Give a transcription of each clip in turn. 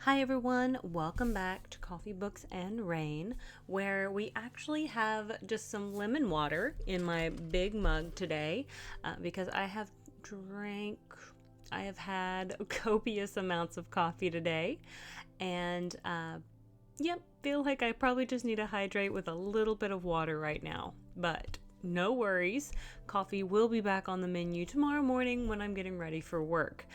Hi everyone, welcome back to Coffee, Books, and Rain, where we actually have just some lemon water in my big mug today because I have had copious amounts of coffee today, and yep, feel like I probably just need to hydrate with a little bit of water right now, but no worries. Coffee will be back on the menu tomorrow morning when I'm getting ready for work.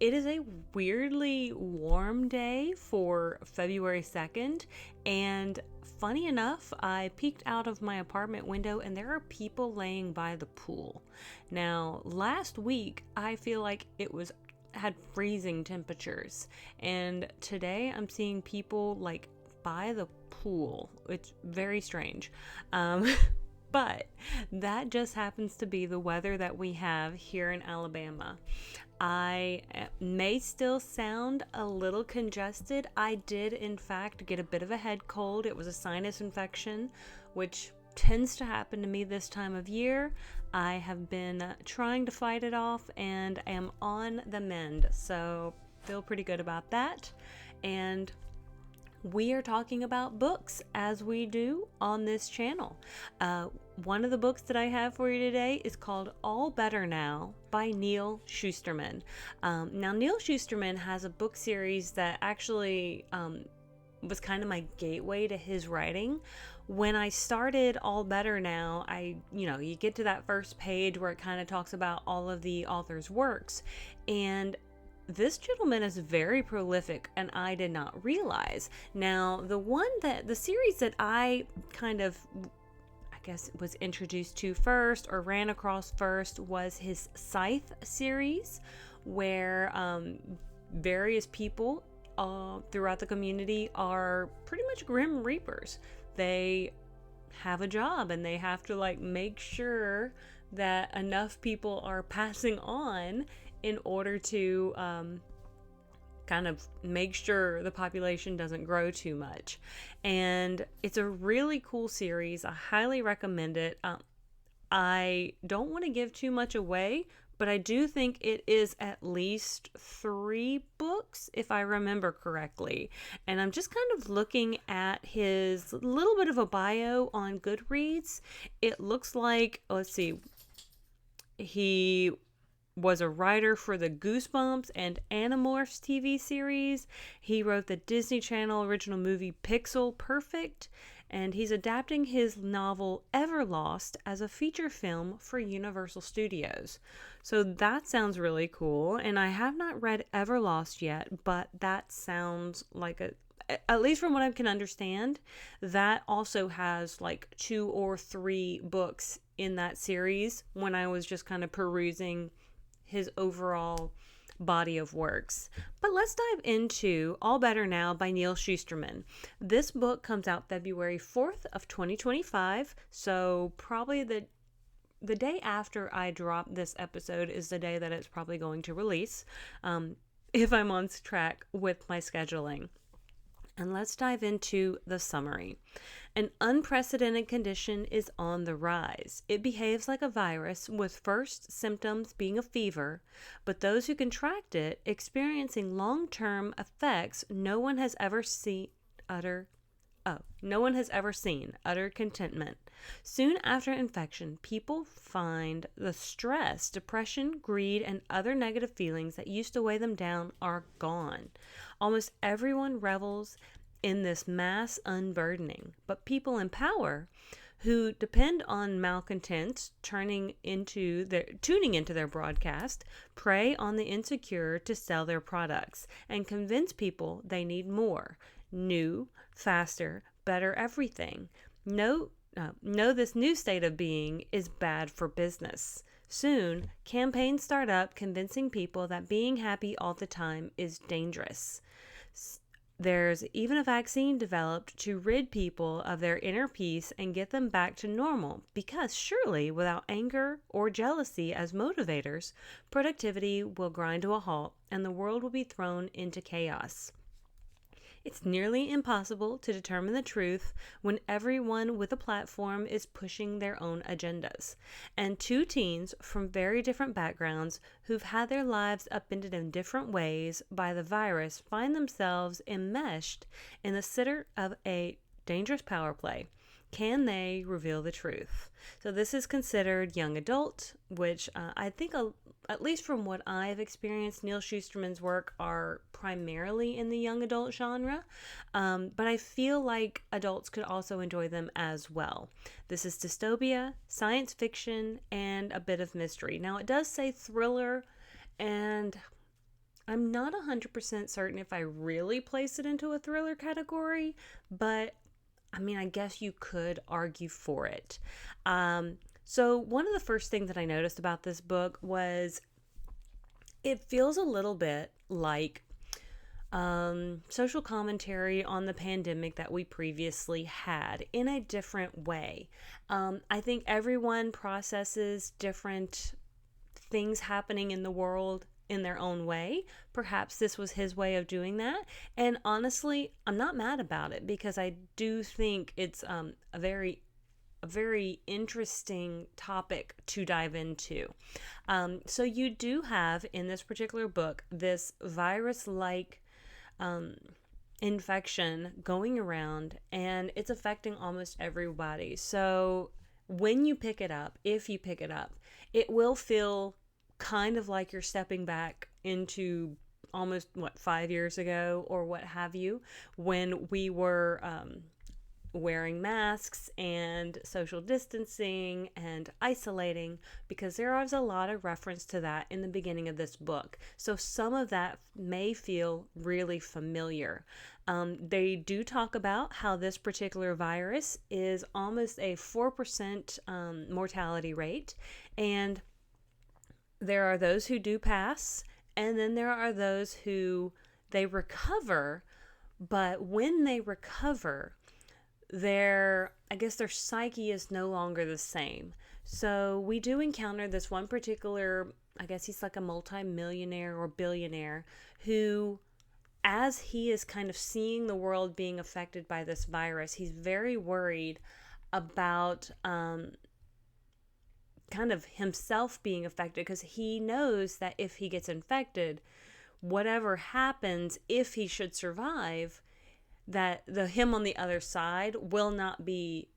It is a weirdly warm day for February 2nd, and funny enough, I peeked out of my apartment window and there are people laying by the pool. Now, last week, I feel like had freezing temperatures, and today I'm seeing people like by the pool. It's very strange. But that just happens to be the weather that we have here in Alabama. I may still sound a little congested. I did, in fact, get a bit of a head cold. It was a sinus infection, which tends to happen to me this time of year. I have been trying to fight it off and am on the mend, so feel pretty good about that. And we are talking about books as we do on this channel. One of the books that I have for you today is called All Better Now by Neal Shusterman. Now, Neal Shusterman has a book series that actually was kind of my gateway to his writing. When I started All Better Now, you get to that first page where it kind of talks about all of the author's works, and this gentleman is very prolific, and I did not realize. Now, the series that I guess was introduced to first or ran across first was his Scythe series, where various people throughout the community are pretty much grim reapers. They have a job and they have to make sure that enough people are passing on in order to kind of make sure the population doesn't grow too much. And it's a really cool series. I highly recommend it. I don't want to give too much away, but I do think it is at least 3 books, if I remember correctly. And I'm just kind of looking at his little bit of a bio on Goodreads. It looks like, let's see, he was a writer for the Goosebumps and Animorphs TV series. He wrote the Disney Channel original movie Pixel Perfect, and he's adapting his novel Everlost as a feature film for Universal Studios. So that sounds really cool, and I have not read Everlost yet, but that sounds like at least from what I can understand, that also has 2 or 3 books in that series when I was just kind of perusing his overall body of works. But let's dive into All Better Now by Neal Shusterman. This book comes out February 4th of 2025, so probably the day after I drop this episode is the day that it's probably going to release, if I'm on track with my scheduling. And let's dive into the summary. An unprecedented condition is on the rise. It behaves like a virus, with first symptoms being a fever, but those who contract it experiencing long-term effects no one has ever seen utter contentment. Soon after infection, people find the stress, depression, greed, and other negative feelings that used to weigh them down are gone. Almost everyone revels in this mass unburdening, but people in power who depend on malcontents tuning into their broadcast, prey on the insecure to sell their products and convince people they need more, new, faster, better everything. No, this new state of being is bad for business. Soon, campaigns start up convincing people that being happy all the time is dangerous. There's even a vaccine developed to rid people of their inner peace and get them back to normal, because surely without anger or jealousy as motivators, productivity will grind to a halt and the world will be thrown into chaos. It's nearly impossible to determine the truth when everyone with a platform is pushing their own agendas. And two teens from very different backgrounds who've had their lives upended in different ways by the virus find themselves enmeshed in the center of a dangerous power play. Can they reveal the truth? So this is considered young adult, which I think, at least from what I've experienced, Neal Shusterman's work are primarily in the young adult genre, but I feel like adults could also enjoy them as well. This is dystopia, science fiction, and a bit of mystery. Now, it does say thriller, and I'm not 100% certain if I really place it into a thriller category, but I mean, I guess you could argue for it. So one of the first things that I noticed about this book was it feels a little bit like social commentary on the pandemic that we previously had in a different way. I think everyone processes different things happening in the world in their own way. Perhaps this was his way of doing that. And honestly, I'm not mad about it because I do think it's a very interesting topic to dive into. So you do have in this particular book this virus-like infection going around, and it's affecting almost everybody. So when you pick it up, if you pick it up, it will feel kind of like you're stepping back into almost 5 years ago or what have you, when we were wearing masks and social distancing and isolating, because there is a lot of reference to that in the beginning of this book. So some of that may feel really familiar. They do talk about how this particular virus is almost a 4% mortality rate, and there are those who do pass, and then there are those who they recover, but when they recover, their psyche is no longer the same. So we do encounter this one particular, I guess he's like a multi-millionaire or billionaire, who, as he is kind of seeing the world being affected by this virus, he's very worried about kind of himself being affected, because he knows that if he gets infected, whatever happens, if he should survive, that the him on the other side will not be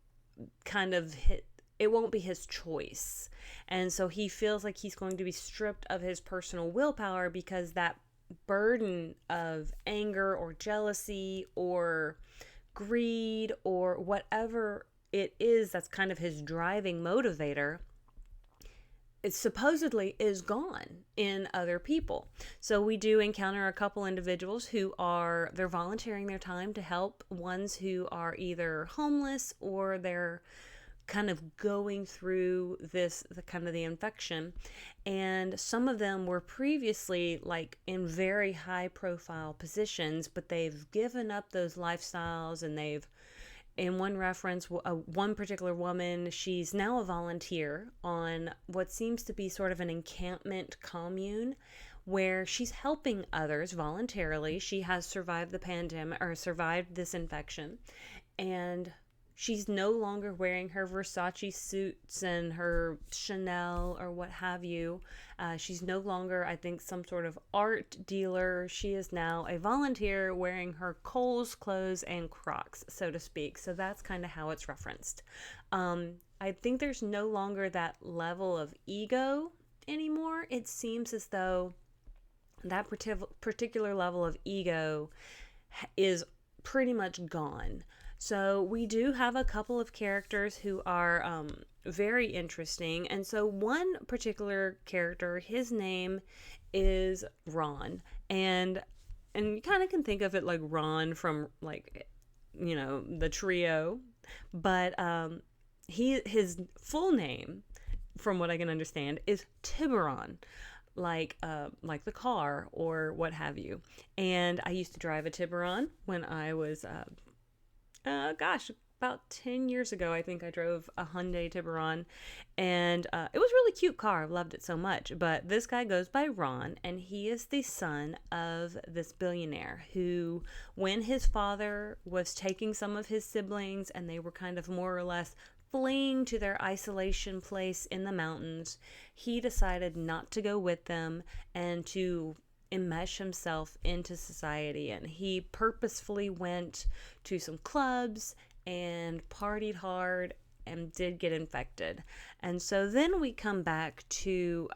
it won't be his choice. And so he feels like he's going to be stripped of his personal willpower, because that burden of anger or jealousy or greed or whatever it is that's kind of his driving motivator, it supposedly is gone in other people. So we do encounter a couple individuals who they're volunteering their time to help ones who are either homeless or they're kind of going through the infection. And some of them were previously like in very high profile positions, but they've given up those lifestyles, and in one reference, one particular woman, she's now a volunteer on what seems to be sort of an encampment commune where she's helping others voluntarily. She has survived the pandemic, or survived this infection, and she's no longer wearing her Versace suits and her Chanel or what have you. She's no longer, I think, some sort of art dealer. She is now a volunteer wearing her Kohl's clothes and Crocs, so to speak. So that's kind of how it's referenced. I think there's no longer that level of ego anymore. It seems as though that particular level of ego is pretty much gone. So we do have a couple of characters who are very interesting. And so one particular character, his name is Ron. And you kind of can think of it like Ron from, like, the trio. But his full name, from what I can understand, is Tiburon. Like the car or what have you. And I used to drive a Tiburon when I was Gosh, about 10 years ago, I think I drove a Hyundai Tiburon, and it was a really cute car. I loved it so much. But this guy goes by Ron, and he is the son of this billionaire who, when his father was taking some of his siblings and they were kind of more or less fleeing to their isolation place in the mountains, he decided not to go with them and to enmesh himself into society. And he purposefully went to some clubs and partied hard and did get infected. And so then we come back to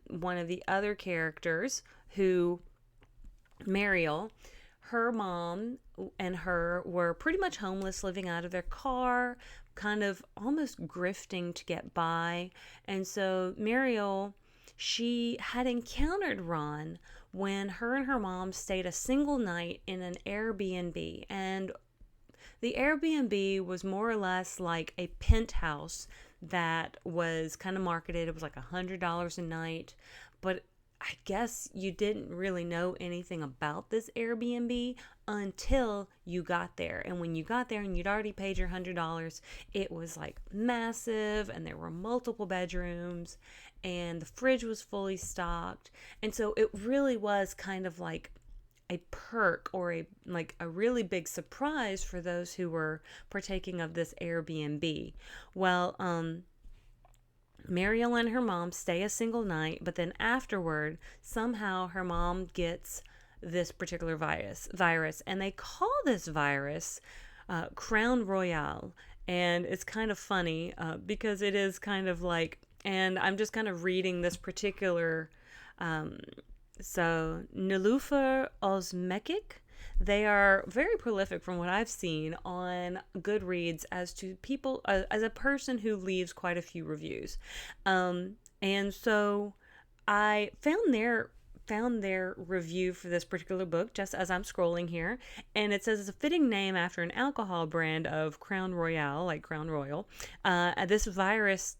one of the other characters who, Mariel, her mom and her were pretty much homeless, living out of their car, kind of almost grifting to get by. And so Mariel, she had encountered Ron when her and her mom stayed a single night in an Airbnb. And the Airbnb was more or less like a penthouse that was kind of marketed. It was like $100 a night, but I guess you didn't really know anything about this Airbnb until you got there. And when you got there and you'd already paid your $100, it was like massive, and there were multiple bedrooms, and the fridge was fully stocked. And so it really was kind of like a perk, or a really big surprise for those who were partaking of this Airbnb. Well, Mariel and her mom stay a single night, but then afterward, somehow her mom gets this particular virus, and they call this virus Crown Royale. And it's kind of funny because it is kind of like, and I'm just kind of reading this particular, so Nilufer Osmekik, they are very prolific from what I've seen on Goodreads as to people, as a person who leaves quite a few reviews. And so I found their review for this particular book just as I'm scrolling here, and it says it's a fitting name after an alcohol brand of Crown Royale, like Crown Royal. This virus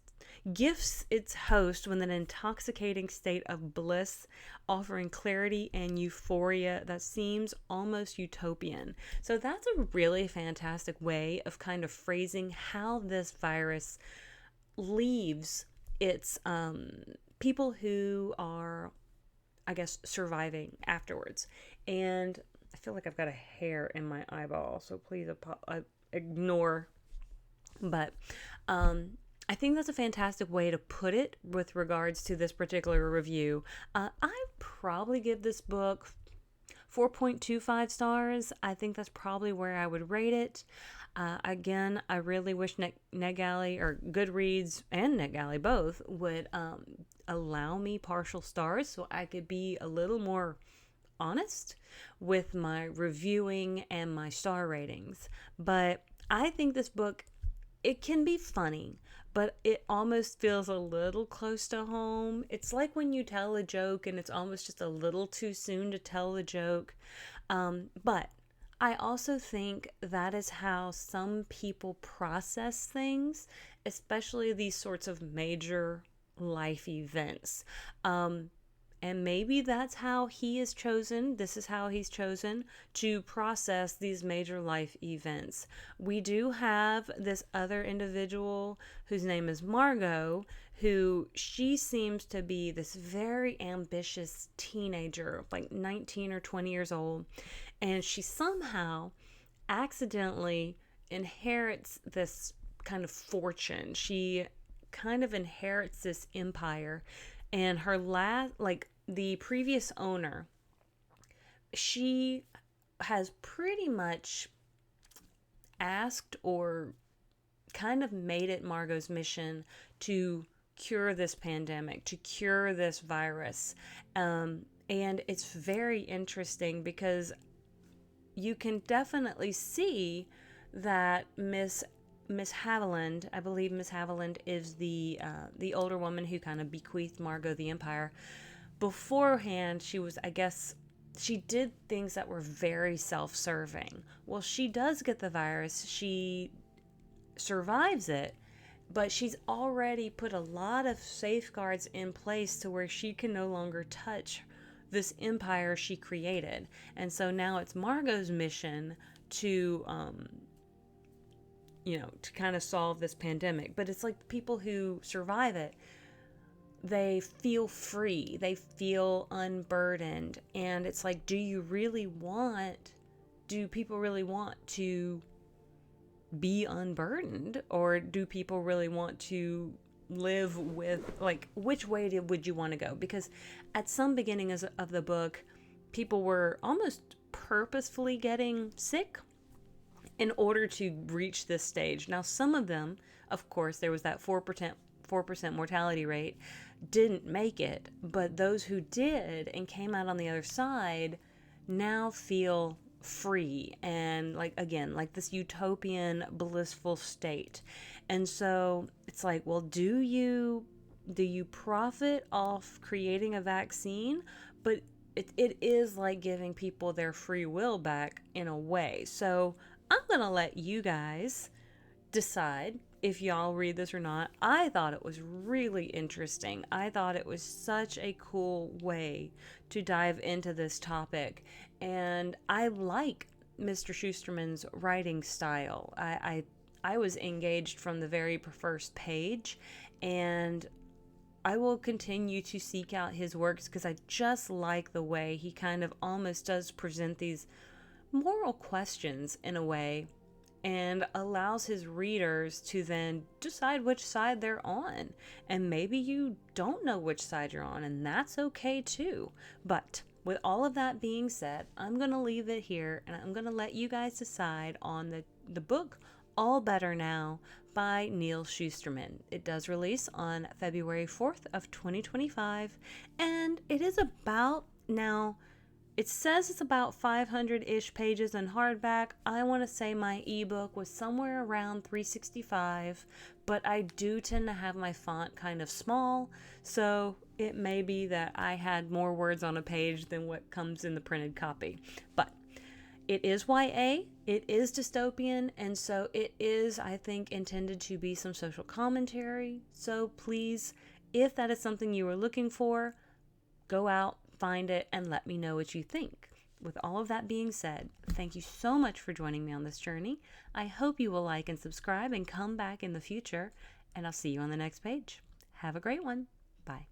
gifts its host with an intoxicating state of bliss, offering clarity and euphoria that seems almost utopian. So that's a really fantastic way of kind of phrasing how this virus leaves its people who are, I guess, surviving afterwards. And I feel like I've got a hair in my eyeball, so please ignore. But I think that's a fantastic way to put it with regards to this particular review. I probably give this book 4.25 stars. I think that's probably where I would rate it. Again, I really wish NetGalley, or Goodreads and NetGalley both, would allow me partial stars so I could be a little more honest with my reviewing and my star ratings. But I think this book, it can be funny, but it almost feels a little close to home. It's like when you tell a joke and it's almost just a little too soon to tell the joke. But I also think that is how some people process things, especially these sorts of major life events. And maybe that's how he is chosen. This is how he's chosen to process these major life events. We do have this other individual whose name is Margot, who she seems to be this very ambitious teenager, like 19 or 20 years old. And she somehow accidentally inherits this kind of fortune. She kind of inherits this empire. And her the previous owner, she has pretty much asked, or kind of made it Margot's mission to cure this pandemic, to cure this virus. And it's very interesting because you can definitely see that Miss Haviland, I believe Miss Haviland is the older woman who kind of bequeathed Margot the empire. Beforehand, she was, I guess, she did things that were very self-serving. Well, she does get the virus. She survives it, but she's already put a lot of safeguards in place to where she can no longer touch this empire she created. And so now it's Margot's mission to to kind of solve this pandemic. But it's like the people who survive it, they feel free, they feel unburdened. And it's like, do people really want to be unburdened, or do people really want to live with, like, which way would you want to go? Because at some beginning of the book, people were almost purposefully getting sick in order to reach this stage. Now, some of them, of course, there was that 4% mortality rate, didn't make it, but those who did and came out on the other side now feel free and like this utopian blissful state. And so it's like, well, do you profit off creating a vaccine? But it is like giving people their free will back in a way. So I'm gonna let you guys decide if y'all read this or not. I thought it was really interesting. I thought it was such a cool way to dive into this topic. And I like Mr. Shusterman's writing style. I was engaged from the very first page, and I will continue to seek out his works because I just like the way he kind of almost does present these moral questions in a way, and allows his readers to then decide which side they're on. And maybe you don't know which side you're on, and that's okay too. But with all of that being said, I'm going to leave it here, and I'm going to let you guys decide on the book All Better Now by Neal Shusterman. It does release on February 4th of 2025, and it is about, now, it says it's about 500-ish pages in hardback. I want to say my ebook was somewhere around 365, but I do tend to have my font kind of small, so it may be that I had more words on a page than what comes in the printed copy. But it is YA, it is dystopian, and so it is, I think, intended to be some social commentary. So please, if that is something you are looking for, go out, find it, and let me know what you think. With all of that being said, thank you so much for joining me on this journey. I hope you will like and subscribe and come back in the future, and I'll see you on the next page. Have a great one. Bye.